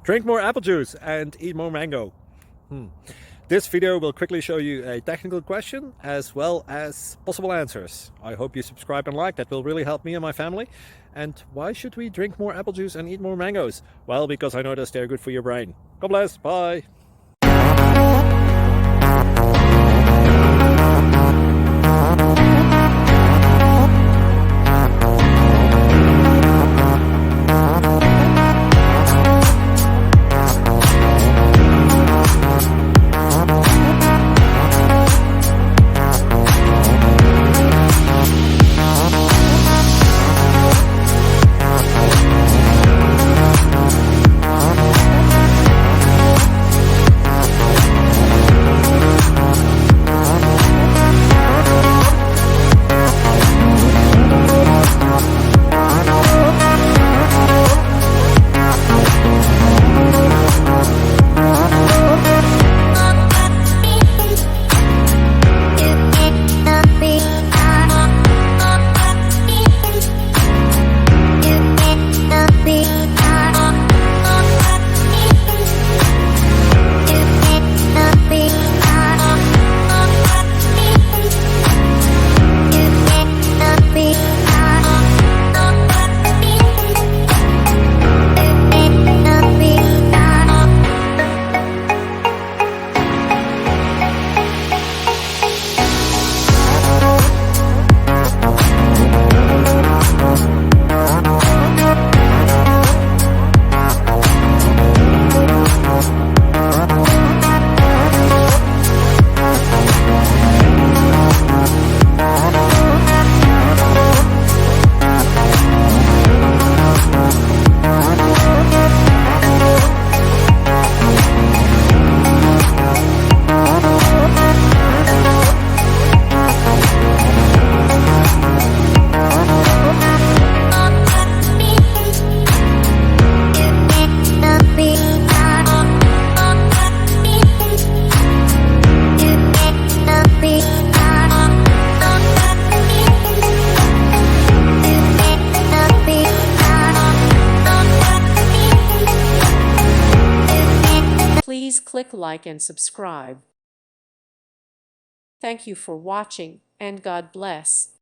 Drink more apple juice and eat more mango. This video will quickly show you a technical question as well as possible answers. I hope you subscribe and like, that will really help me and my family. And why should we drink more apple juice and eat more mangoes? Well, because I noticed they're good for your brain. God bless, bye. Please click like and subscribe. Thank you for watching, and God bless.